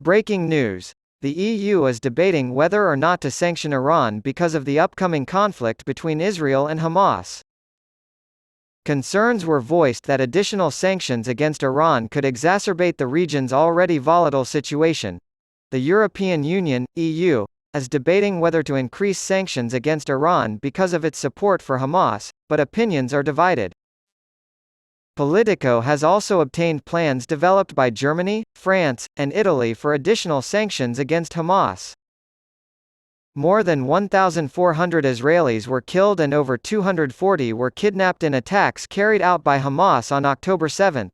Breaking news. The EU is debating whether or not to sanction Iran because of the upcoming conflict between Israel and Hamas. Concerns were voiced that additional sanctions against Iran could exacerbate the region's already volatile situation. The European Union, EU, is debating whether to increase sanctions against Iran because of its support for Hamas, but opinions are divided. Politico has also obtained plans developed by Germany, France, and Italy for additional sanctions against Hamas. More than 1,400 Israelis were killed and over 240 were kidnapped in attacks carried out by Hamas on October 7.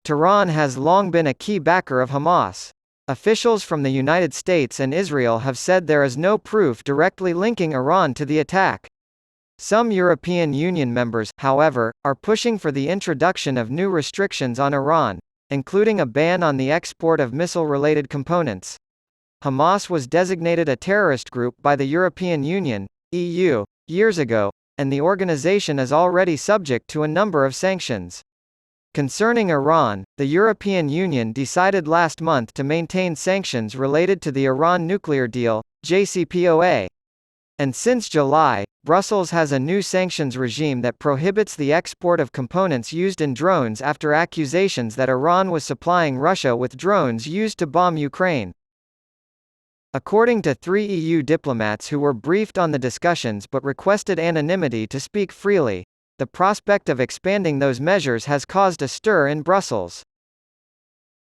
Tehran has long been a key backer of Hamas. Officials from the United States and Israel have said there is no proof directly linking Iran to the attack. Some European Union members, however, are pushing for the introduction of new restrictions on Iran, including a ban on the export of missile-related components. Hamas was designated a terrorist group by the European Union, EU, years ago, and the organization is already subject to a number of sanctions. Concerning Iran, the European Union decided last month to maintain sanctions related to the Iran nuclear deal, JCPOA. And since July, Brussels has a new sanctions regime that prohibits the export of components used in drones after accusations that Iran was supplying Russia with drones used to bomb Ukraine. According to 3 EU diplomats who were briefed on the discussions but requested anonymity to speak freely, the prospect of expanding those measures has caused a stir in Brussels.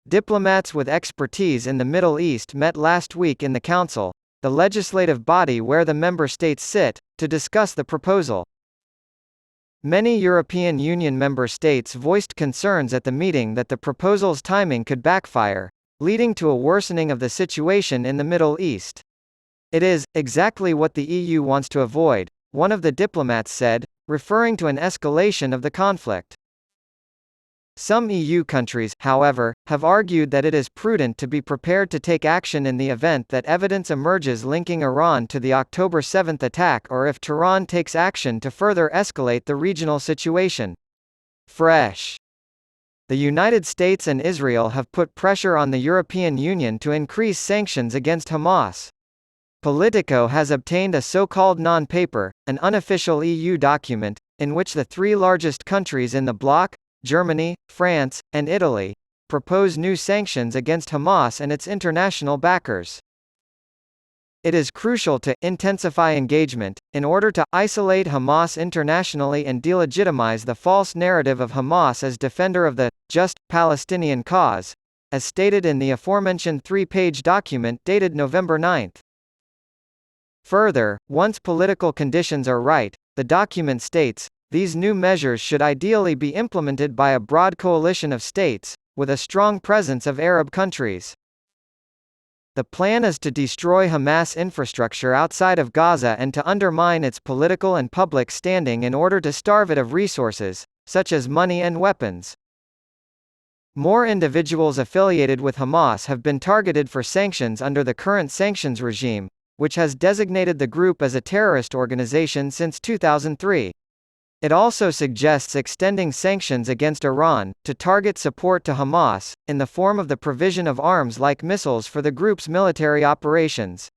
Diplomats with expertise in the Middle East met last week in the Council, the legislative body where the member states sit, to discuss the proposal. Many European Union member states voiced concerns at the meeting that the proposal's timing could backfire, leading to a worsening of the situation in the Middle East. It is exactly what the EU wants to avoid, one of the diplomats said, referring to an escalation of the conflict. Some EU countries, however, have argued that it is prudent to be prepared to take action in the event that evidence emerges linking Iran to the October 7 attack or if Tehran takes action to further escalate the regional situation. Fresh. The United States and Israel have put pressure on the European Union to increase sanctions against Hamas. Politico has obtained a so-called non-paper, an unofficial EU document, in which the 3 largest countries in the bloc, Germany, France, and Italy, propose new sanctions against Hamas and its international backers. It is crucial to intensify engagement, in order to isolate Hamas internationally and delegitimize the false narrative of Hamas as defender of the just Palestinian cause, as stated in the aforementioned 3-page document dated November 9. Further, once political conditions are right, the document states, these new measures should ideally be implemented by a broad coalition of states, with a strong presence of Arab countries. The plan is to destroy Hamas infrastructure outside of Gaza and to undermine its political and public standing in order to starve it of resources, such as money and weapons. More individuals affiliated with Hamas have been targeted for sanctions under the current sanctions regime, which has designated the group as a terrorist organization since 2003. It also suggests extending sanctions against Iran, to target support to Hamas, in the form of the provision of arms like missiles for the group's military operations.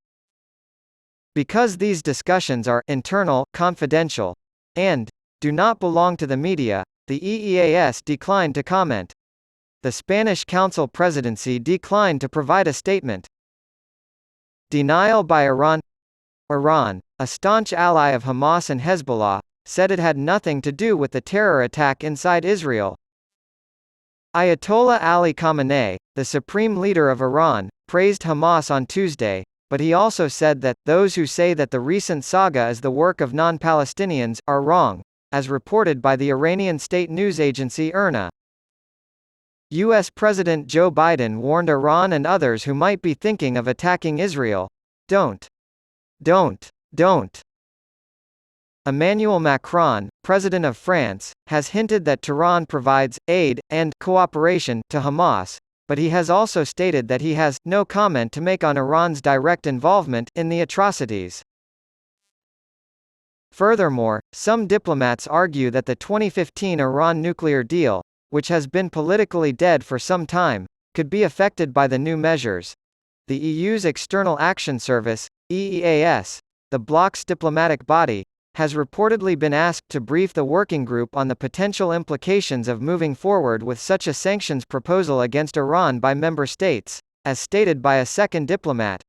Because these discussions are internal, confidential, and do not belong to the media, the EEAS declined to comment. The Spanish Council presidency declined to provide a statement. Denial by Iran. Iran, a staunch ally of Hamas and Hezbollah, said it had nothing to do with the terror attack inside Israel. Ayatollah Ali Khamenei, the supreme leader of Iran, praised Hamas on Tuesday, but he also said that those who say that the recent saga is the work of non-Palestinians are wrong, as reported by the Iranian state news agency IRNA. U.S. President Joe Biden warned Iran and others who might be thinking of attacking Israel, Don't. Emmanuel Macron, president of France, has hinted that Tehran provides aid and cooperation to Hamas, but he has also stated that he has no comment to make on Iran's direct involvement in the atrocities. Furthermore, some diplomats argue that the 2015 Iran nuclear deal, which has been politically dead for some time, could be affected by the new measures. The EU's External Action Service, EEAS, the bloc's diplomatic body, has reportedly been asked to brief the working group on the potential implications of moving forward with such a sanctions proposal against Iran by member states, as stated by a second diplomat.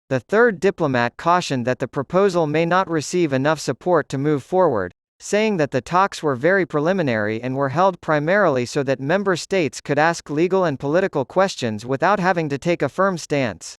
The third diplomat cautioned that the proposal may not receive enough support to move forward, saying that the talks were very preliminary and were held primarily so that member states could ask legal and political questions without having to take a firm stance.